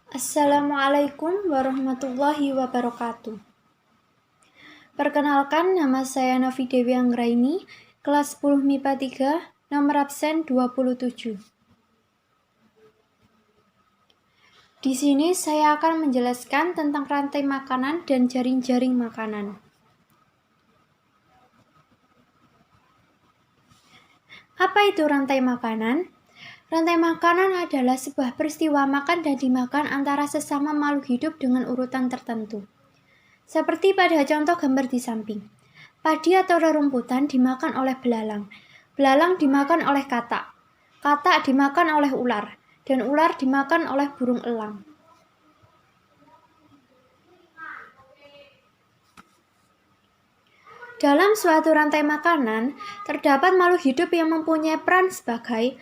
Assalamualaikum warahmatullahi wabarakatuh. Perkenalkan, nama saya Novi Dewi Anggraini, kelas 10 MIPA 3, nomor absen 27. Di sini saya akan menjelaskan tentang rantai makanan dan jaring-jaring makanan. Apa itu rantai makanan? Rantai makanan adalah sebuah peristiwa makan dan dimakan antara sesama makhluk hidup dengan urutan tertentu. Seperti pada contoh gambar di samping. Padi atau rerumputan dimakan oleh belalang. Belalang dimakan oleh katak. Katak dimakan oleh ular. Dan ular dimakan oleh burung elang. Dalam suatu rantai makanan, terdapat makhluk hidup yang mempunyai peran sebagai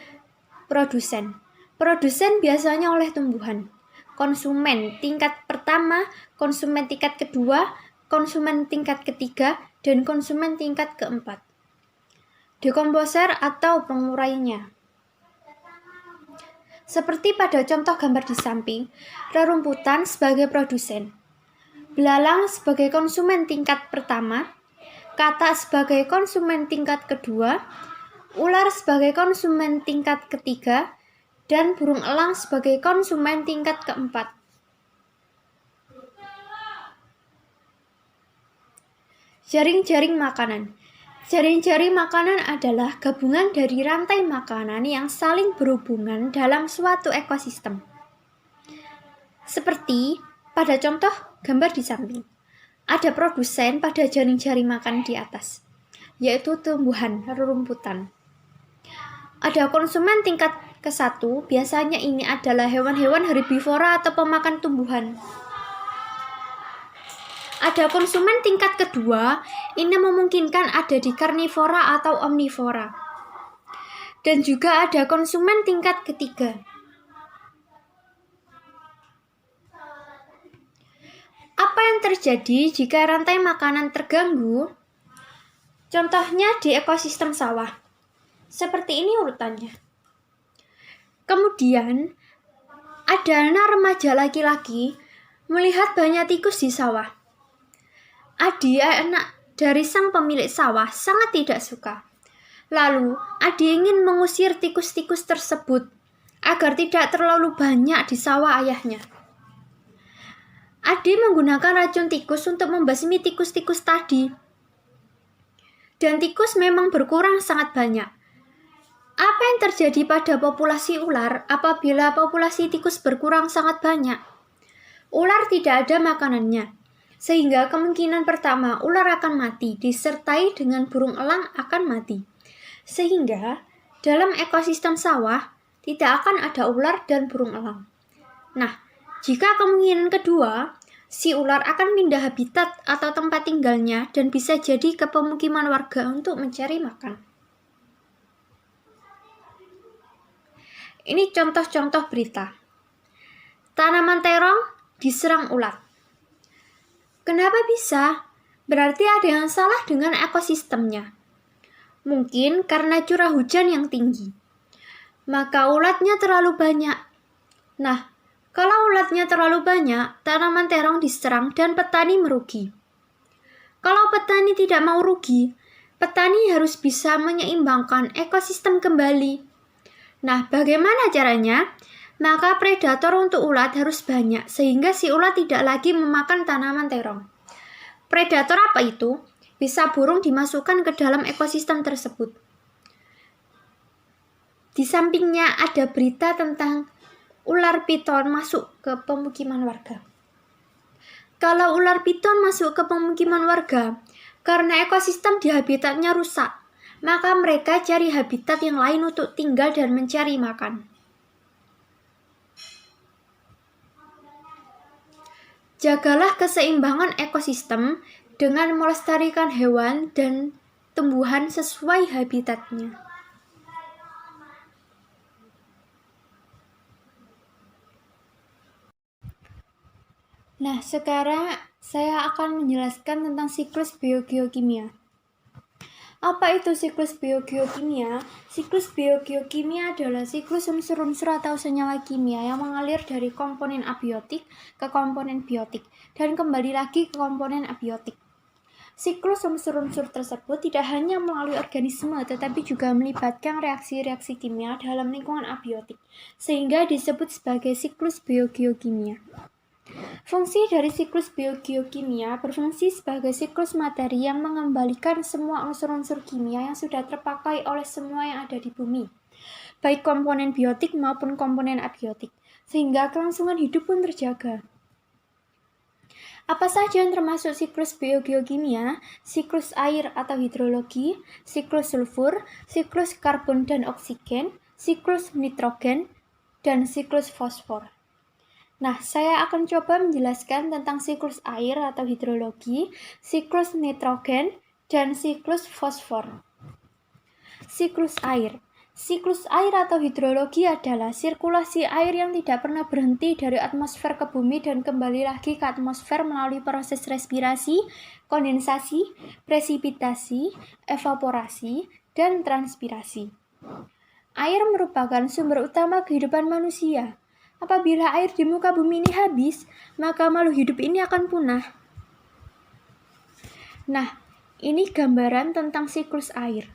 produsen. Produsen biasanya oleh tumbuhan. Konsumen tingkat pertama, konsumen tingkat kedua, konsumen tingkat ketiga, dan konsumen tingkat keempat. Dekomposer atau pengurainya. Seperti pada contoh gambar di samping, rerumputan sebagai produsen, belalang sebagai konsumen tingkat pertama, katak sebagai konsumen tingkat kedua, ular sebagai konsumen tingkat ketiga, dan burung elang sebagai konsumen tingkat keempat. Jaring-jaring makanan. Jaring-jaring makanan adalah gabungan dari rantai makanan yang saling berhubungan dalam suatu ekosistem. Seperti pada contoh gambar di samping. Ada produsen pada jaring-jaring makan di atas, yaitu tumbuhan rerumputan. Ada konsumen tingkat ke-1, biasanya ini adalah hewan-hewan herbivora atau pemakan tumbuhan. Ada konsumen tingkat kedua, ini memungkinkan ada di karnivora atau omnivora. Dan juga ada konsumen tingkat ketiga. Apa yang terjadi jika rantai makanan terganggu? Contohnya di ekosistem sawah. Seperti ini urutannya. Kemudian, ada anak remaja laki-laki melihat banyak tikus di sawah. Adi, anak dari sang pemilik sawah, sangat tidak suka. Lalu, Adi ingin mengusir tikus-tikus tersebut agar tidak terlalu banyak di sawah ayahnya. Adi menggunakan racun tikus untuk membasmi tikus-tikus tadi. Dan tikus memang berkurang sangat banyak. Apa yang terjadi pada populasi ular apabila populasi tikus berkurang sangat banyak? Ular tidak ada makanannya, sehingga kemungkinan pertama ular akan mati, disertai dengan burung elang akan mati. Sehingga dalam ekosistem sawah tidak akan ada ular dan burung elang. Nah, jika kemungkinan kedua, si ular akan pindah habitat atau tempat tinggalnya dan bisa jadi ke pemukiman warga untuk mencari makan. Ini contoh-contoh berita. Tanaman terong diserang ulat. Kenapa bisa? Berarti ada yang salah dengan ekosistemnya. Mungkin karena curah hujan yang tinggi. Maka ulatnya terlalu banyak. Nah, kalau ulatnya terlalu banyak, tanaman terong diserang dan petani merugi. Kalau petani tidak mau rugi, petani harus bisa menyeimbangkan ekosistem kembali. Nah, bagaimana caranya? Maka predator untuk ulat harus banyak, sehingga si ulat tidak lagi memakan tanaman terong. Predator apa itu? Bisa burung dimasukkan ke dalam ekosistem tersebut. Di sampingnya ada berita tentang ular piton masuk ke pemukiman warga. Kalau ular piton masuk ke pemukiman warga, karena ekosistem di habitatnya rusak, maka mereka cari habitat yang lain untuk tinggal dan mencari makan. Jagalah keseimbangan ekosistem dengan melestarikan hewan dan tumbuhan sesuai habitatnya. Nah, sekarang saya akan menjelaskan tentang siklus biogeokimia. Apa itu siklus biogeokimia? Siklus biogeokimia adalah siklus unsur-unsur atau senyawa kimia yang mengalir dari komponen abiotik ke komponen biotik dan kembali lagi ke komponen abiotik. Siklus unsur-unsur tersebut tidak hanya melalui organisme tetapi juga melibatkan reaksi-reaksi kimia dalam lingkungan abiotik, sehingga disebut sebagai siklus biogeokimia. Fungsi dari siklus biogeokimia berfungsi sebagai siklus materi yang mengembalikan semua unsur-unsur kimia yang sudah terpakai oleh semua yang ada di bumi, baik komponen biotik maupun komponen abiotik, sehingga kelangsungan hidup pun terjaga. Apa saja yang termasuk siklus biogeokimia? Siklus air atau hidrologi, siklus sulfur, siklus karbon dan oksigen, siklus nitrogen, dan siklus fosfor. Nah, saya akan coba menjelaskan tentang siklus air atau hidrologi, siklus nitrogen, dan siklus fosfor. Siklus air. Siklus air atau hidrologi adalah sirkulasi air yang tidak pernah berhenti dari atmosfer ke bumi dan kembali lagi ke atmosfer melalui proses respirasi, kondensasi, presipitasi, evaporasi, dan transpirasi. Air merupakan sumber utama kehidupan manusia. Apabila air di muka bumi ini habis, maka makhluk hidup ini akan punah. Nah, ini gambaran tentang siklus air.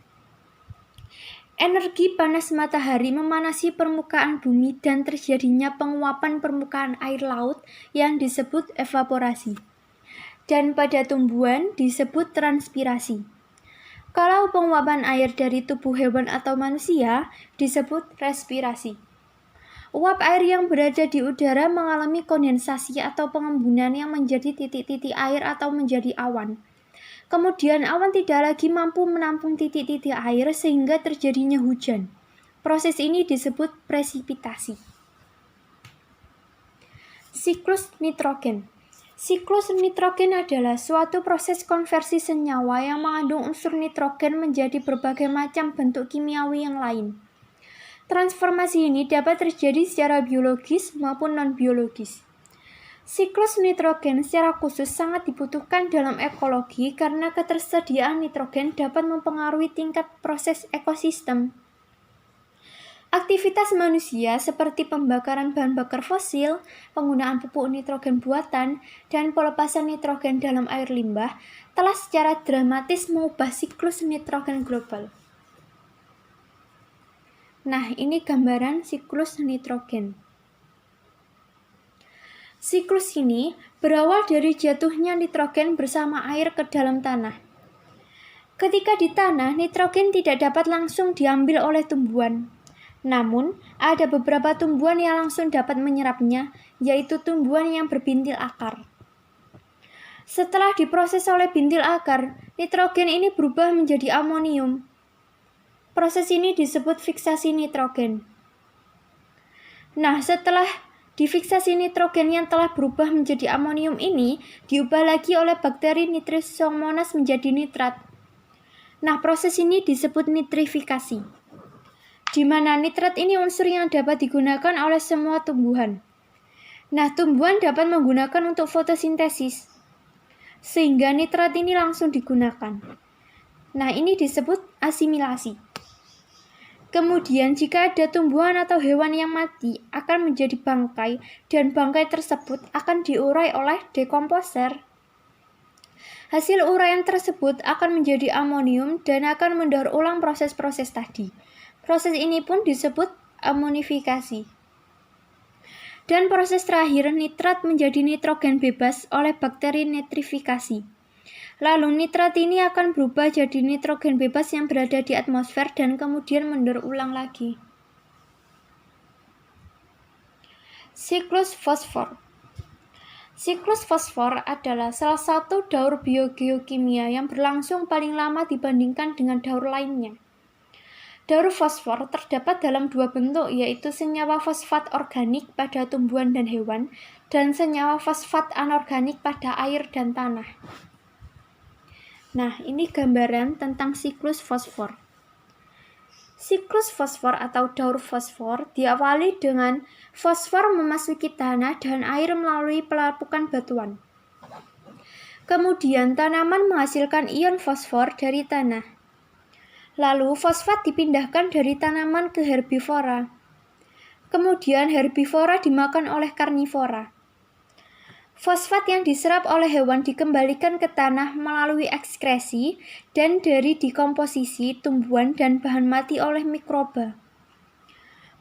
Energi panas matahari memanasi permukaan bumi dan terjadinya penguapan permukaan air laut yang disebut evaporasi. Dan pada tumbuhan disebut transpirasi. Kalau penguapan air dari tubuh hewan atau manusia disebut respirasi. Uap air yang berada di udara mengalami kondensasi atau pengembunan yang menjadi titik-titik air atau menjadi awan. Kemudian awan tidak lagi mampu menampung titik-titik air sehingga terjadinya hujan. Proses ini disebut presipitasi. Siklus nitrogen. Siklus nitrogen adalah suatu proses konversi senyawa yang mengandung unsur nitrogen menjadi berbagai macam bentuk kimiawi yang lain. Transformasi ini dapat terjadi secara biologis maupun non-biologis. Siklus nitrogen secara khusus sangat dibutuhkan dalam ekologi karena ketersediaan nitrogen dapat mempengaruhi tingkat proses ekosistem. Aktivitas manusia seperti pembakaran bahan bakar fosil, penggunaan pupuk nitrogen buatan, dan pelepasan nitrogen dalam air limbah telah secara dramatis mengubah siklus nitrogen global. Nah, ini gambaran siklus nitrogen. Siklus ini berawal dari jatuhnya nitrogen bersama air ke dalam tanah. Ketika di tanah, nitrogen tidak dapat langsung diambil oleh tumbuhan. Namun, ada beberapa tumbuhan yang langsung dapat menyerapnya, yaitu tumbuhan yang berbintil akar. Setelah diproses oleh bintil akar, nitrogen ini berubah menjadi amonium. Proses ini disebut fiksasi nitrogen. Nah, setelah difiksasi nitrogen yang telah berubah menjadi amonium ini diubah lagi oleh bakteri Nitrosomonas menjadi nitrat. Nah, proses ini disebut nitrifikasi, di mana nitrat ini unsur yang dapat digunakan oleh semua tumbuhan. Nah, tumbuhan dapat menggunakan untuk fotosintesis, sehingga nitrat ini langsung digunakan. Nah, ini disebut asimilasi. Kemudian jika ada tumbuhan atau hewan yang mati akan menjadi bangkai dan bangkai tersebut akan diurai oleh dekomposer. Hasil uraian tersebut akan menjadi amonium dan akan mendaur ulang proses-proses tadi. Proses ini pun disebut amonifikasi. Dan proses terakhir nitrat menjadi nitrogen bebas oleh bakteri nitrifikasi. Lalu nitrat ini akan berubah jadi nitrogen bebas yang berada di atmosfer dan kemudian mendaur ulang lagi. Siklus fosfor. Siklus fosfor adalah salah satu daur biogeokimia yang berlangsung paling lama dibandingkan dengan daur lainnya. Daur fosfor terdapat dalam dua bentuk, yaitu senyawa fosfat organik pada tumbuhan dan hewan dan senyawa fosfat anorganik pada air dan tanah. Nah, ini gambaran tentang siklus fosfor. Siklus fosfor atau daur fosfor diawali dengan fosfor memasuki tanah dan air melalui pelapukan batuan. Kemudian tanaman menghasilkan ion fosfor dari tanah. Lalu fosfat dipindahkan dari tanaman ke herbivora. Kemudian herbivora dimakan oleh karnivora. Fosfat yang diserap oleh hewan dikembalikan ke tanah melalui ekskresi dan dari dekomposisi tumbuhan dan bahan mati oleh mikroba.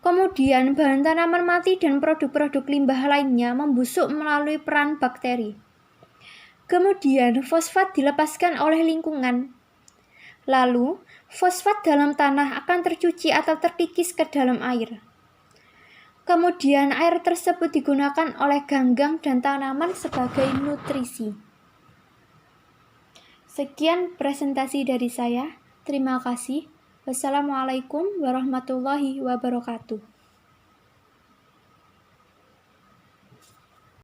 Kemudian bahan tanaman mati dan produk-produk limbah lainnya membusuk melalui peran bakteri. Kemudian fosfat dilepaskan oleh lingkungan. Lalu, fosfat dalam tanah akan tercuci atau terkikis ke dalam air. Kemudian air tersebut digunakan oleh ganggang dan tanaman sebagai nutrisi. Sekian presentasi dari saya. Terima kasih. Wassalamualaikum warahmatullahi wabarakatuh.